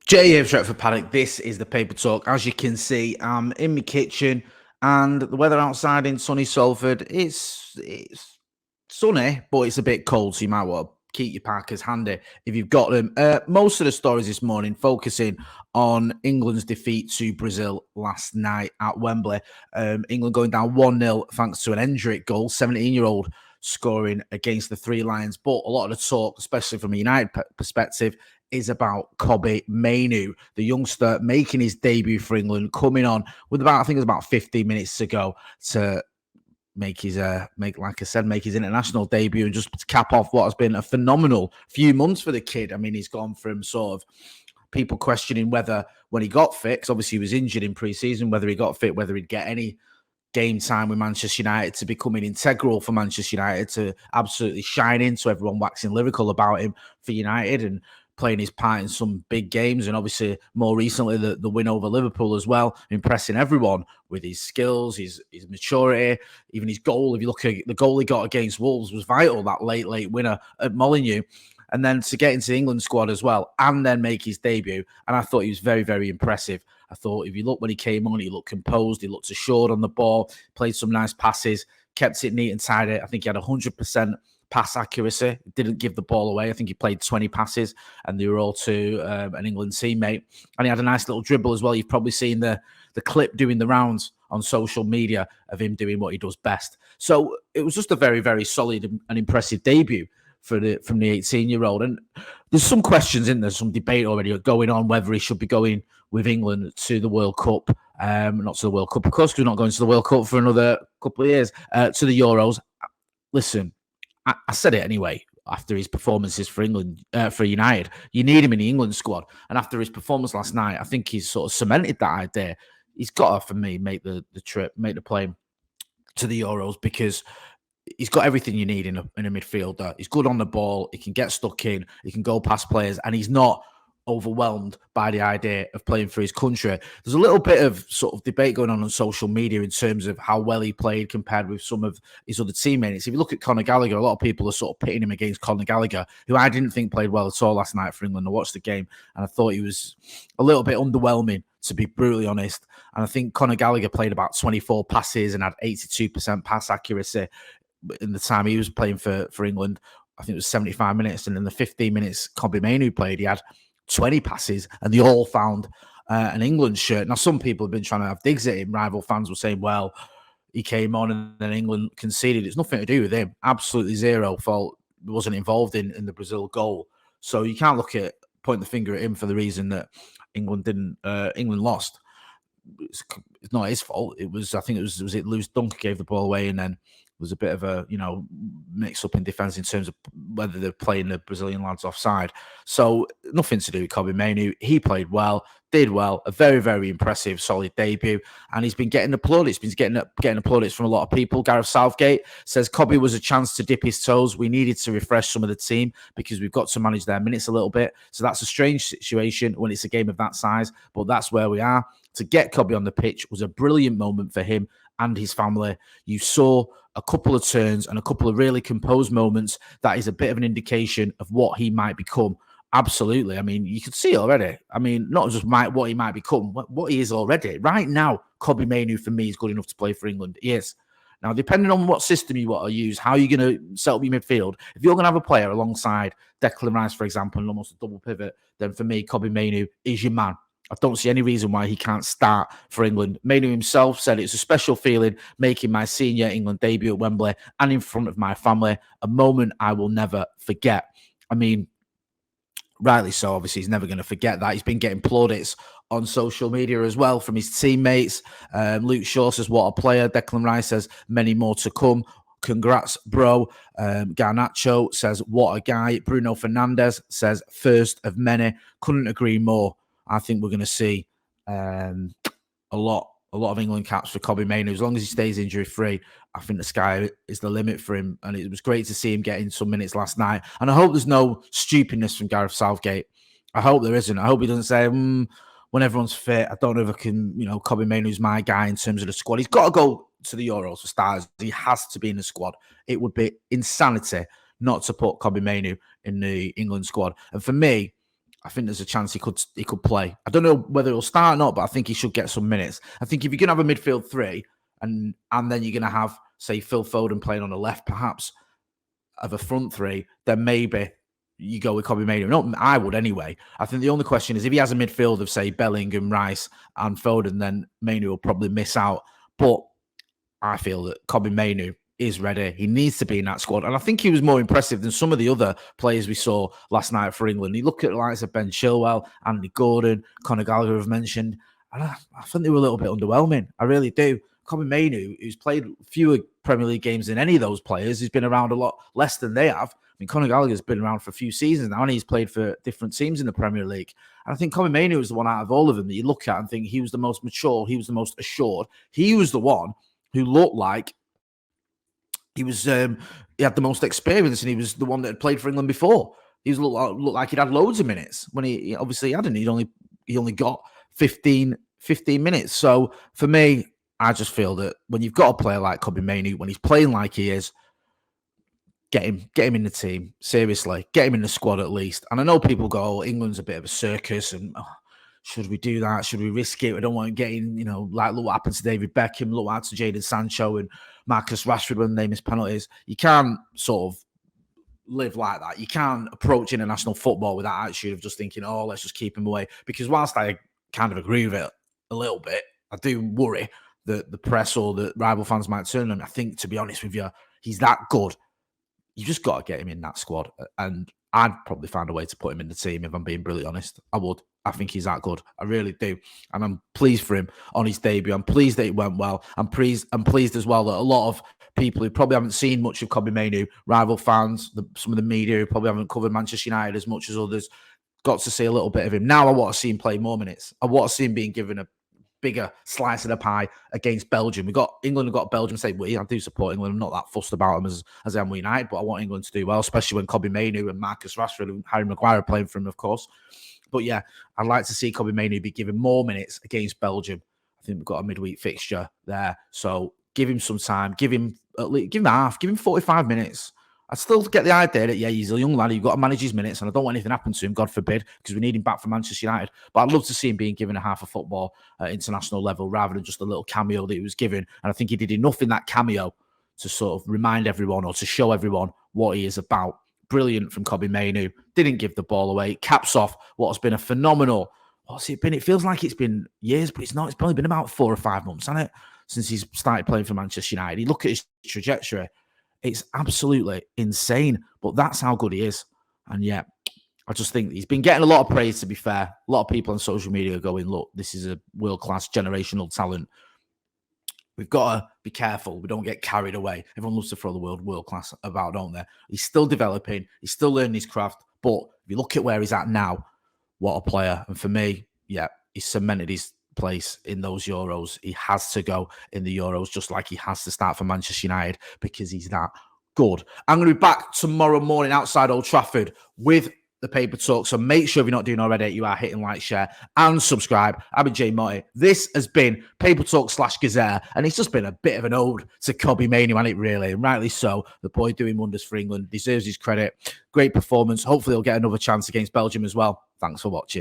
Jay here, Stretford Paddock. This is the Paper Talk. As you can see, I'm in my kitchen, and the weather outside in sunny Salford, it's sunny, but it's a bit cold, so you might want to keep your packers handy if you've got them. Most of the stories this morning focusing on England's defeat to Brazil last night at Wembley. England going down 1-0 thanks to an Endrick goal, 17-year-old scoring against the Three Lions. But a lot of the talk, especially from a United perspective, is about Kobbie Mainoo, the youngster making his debut for England, coming on with I think it was about 15 minutes to go to make his international debut and just to cap off what has been a phenomenal few months for the kid. I mean, he's gone from sort of people questioning whether when he got fit, because obviously he was injured in pre-season, whether he got fit, whether he'd get any game time with Manchester United, to becoming integral for Manchester United, to absolutely shining, to everyone waxing lyrical about him for United and playing his part in some big games, and obviously more recently the win over Liverpool as well, impressing everyone with his skills, his maturity, even his goal. If you look at the goal he got against Wolves was vital, that late winner at Molineux. And then to get into the England squad as well and then make his debut. And I thought he was very, very impressive. I thought if you look when he came on, he looked composed, he looked assured on the ball, played some nice passes, kept it neat and tidy. I think he had 100% pass accuracy, didn't give the ball away. I think he played 20 passes and they were all to an England teammate. And he had a nice little dribble as well. You've probably seen the clip doing the rounds on social media of him doing what he does best. So it was just a very, very solid and impressive debut from the 18-year-old. And there's some questions in there, some debate already going on whether he should be going with England to the World Cup. Not to the World Cup, of course, because we're not going to the World Cup for another couple of years. To the Euros. Listen, I said it anyway. After his performances for England, for United, you need him in the England squad. And after his performance last night, I think he's sort of cemented that idea. He's got to, for me, make the trip, make the plane to the Euros, because he's got everything you need in a midfielder. He's good on the ball. He can get stuck in. He can go past players, and he's not overwhelmed by the idea of playing for his country. There's a little bit of sort of debate going on social media in terms of how well he played compared with some of his other teammates. If you look at Conor Gallagher, a lot of people are sort of pitting him against Conor Gallagher, who I didn't think played well at all last night for England. I watched the game and I thought he was a little bit underwhelming, to be brutally honest. And I think Conor Gallagher played about 24 passes and had 82% pass accuracy in the time he was playing for England. I think it was 75 minutes. And in the 15 minutes Kobbie Mainoo played, he had 20 passes, and they all found an England shirt. Now, some people have been trying to have digs at him. Rival fans were saying, well, he came on and then England conceded. It's nothing to do with him. Absolutely zero fault. He wasn't involved in the Brazil goal. So you can't point the finger at him for the reason that England lost. It's not his fault. It was Lewis Dunk gave the ball away, and then was a bit of a, mix up in defence in terms of whether they're playing the Brazilian lads offside. So nothing to do with Kobbie Mainoo. He played well, did well, a very, very impressive, solid debut. And he's been getting applauded. He's been getting applauded from a lot of people. Gareth Southgate says Kobbie was a chance to dip his toes. We needed to refresh some of the team because we've got to manage their minutes a little bit. So that's a strange situation when it's a game of that size, but that's where we are. To get Kobbie on the pitch was a brilliant moment for him and his family. You saw a couple of turns and a couple of really composed moments. That is a bit of an indication of what he might become. Absolutely. I mean, you could see already. I mean, not just what he might become, what he is already. Right now, Kobbie Mainoo, for me, is good enough to play for England. He is. Now, depending on what system you want to use, how you're going to set up your midfield, if you're going to have a player alongside Declan Rice, for example, and almost a double pivot, then for me, Kobbie Mainoo is your man. I don't see any reason why he can't start for England. Mainoo himself said it's a special feeling making my senior England debut at Wembley and in front of my family, a moment I will never forget. I mean, rightly so. Obviously, he's never going to forget that. He's been getting plaudits on social media as well from his teammates. Luke Shaw says, what a player. Declan Rice says, many more to come. Congrats, bro. Garnacho says, what a guy. Bruno Fernandes says, first of many. Couldn't agree more. I think we're going to see a lot of England caps for Kobbie Mainoo. As long as he stays injury-free, I think the sky is the limit for him. And it was great to see him getting some minutes last night. And I hope there's no stupidness from Gareth Southgate. I hope there isn't. I hope he doesn't say, when everyone's fit, I don't know if I can, Kobbie Mainoo's my guy in terms of the squad. He's got to go to the Euros for starters. He has to be in the squad. It would be insanity not to put Kobbie Mainoo in the England squad. And for me, I think there's a chance he could play. I don't know whether he'll start or not, but I think he should get some minutes. I think if you're going to have a midfield three and then you're going to have, say, Phil Foden playing on the left, perhaps, of a front three, then maybe you go with Kobbie Mainoo. No, I would anyway. I think the only question is if he has a midfield of, say, Bellingham, Rice and Foden, then Mainoo will probably miss out. But I feel that Kobbie Mainoo is ready. He needs to be in that squad. And I think he was more impressive than some of the other players we saw last night for England. You look at the likes of Ben Chilwell, Andy Gordon, Conor Gallagher have mentioned, and I think they were a little bit underwhelming. I really do. Kobbie Mainoo, who's played fewer Premier League games than any of those players, he's been around a lot less than they have. I mean, Conor Gallagher's been around for a few seasons now, and he's played for different teams in the Premier League. And I think Kobbie Mainoo is the one out of all of them that you look at and think he was the most mature, he was the most assured. He was the one who looked like he had the most experience, and he was the one that had played for England before. He looked like he'd had loads of minutes when he obviously hadn't. He only got 15 minutes. So for me, I just feel that when you've got a player like Kobbie Mainoo, when he's playing like he is, get him in the team. Seriously, get him in the squad at least. And I know people go, England's a bit of a circus, and should we do that? Should we risk it? We don't want to get in, like look what happened to David Beckham, look what happened to Jadon Sancho and Marcus Rashford when they miss penalties. You can't sort of live like that. You can't approach international football with that attitude of just thinking, oh, let's just keep him away. Because whilst I kind of agree with it a little bit, I do worry that the press or the rival fans might turn on him. I think, to be honest with you, he's that good. You just got to get him in that squad. And I'd probably find a way to put him in the team if I'm being brutally honest. I would. I think he's that good. I really do. And I'm pleased for him on his debut. I'm pleased that it went well. I'm pleased as well that a lot of people who probably haven't seen much of Kobbie Mainoo, rival fans, some of the media who probably haven't covered Manchester United as much as others, got to see a little bit of him. Now I want to see him play more minutes. I want to see him being given a bigger slice of the pie against Belgium. England have got Belgium. Say, I do support England. I'm not that fussed about them as I am with United, but I want England to do well, especially when Kobbie Mainoo and Marcus Rashford and Harry Maguire are playing for him, of course. But yeah, I'd like to see Kobbie Mainoo be given more minutes against Belgium. I think we've got a midweek fixture there, so give him some time. Give him half. Give him 45 minutes. I still get the idea that, he's a young lad. You've got to manage his minutes, and I don't want anything to happen to him, God forbid, because we need him back for Manchester United. But I'd love to see him being given a half of football at international level rather than just a little cameo that he was given. And I think he did enough in that cameo to sort of remind everyone or to show everyone what he is about. Brilliant from Kobbie Mainoo. Didn't give the ball away. Caps off what has been a phenomenal... What's it been? It feels like it's been years, but it's not. It's probably been about 4 or 5 months, hasn't it, since he's started playing for Manchester United. You look at his trajectory. It's absolutely insane, but that's how good he is. And yeah, I just think he's been getting a lot of praise, to be fair. A lot of people on social media are going, look, this is a world-class generational talent. We've got to be careful. We don't get carried away. Everyone loves to throw the word world-class about, don't they? He's still developing. He's still learning his craft. But if you look at where he's at now, what a player. And for me, he's cemented his place in those Euros. He has to go in the Euros, just like he has to start for Manchester United, because he's that good. I'm going to be back tomorrow morning outside Old Trafford with the Paper Talk. So make sure if you're not doing already, you are hitting like, share, and subscribe. I've been Motty. This has been Paper Talk /Gazette, and it's just been a bit of an ode to Kobbie Mainoo, and it really, and rightly so. The boy doing wonders for England, deserves his credit. Great performance. Hopefully he'll get another chance against Belgium as well. Thanks for watching.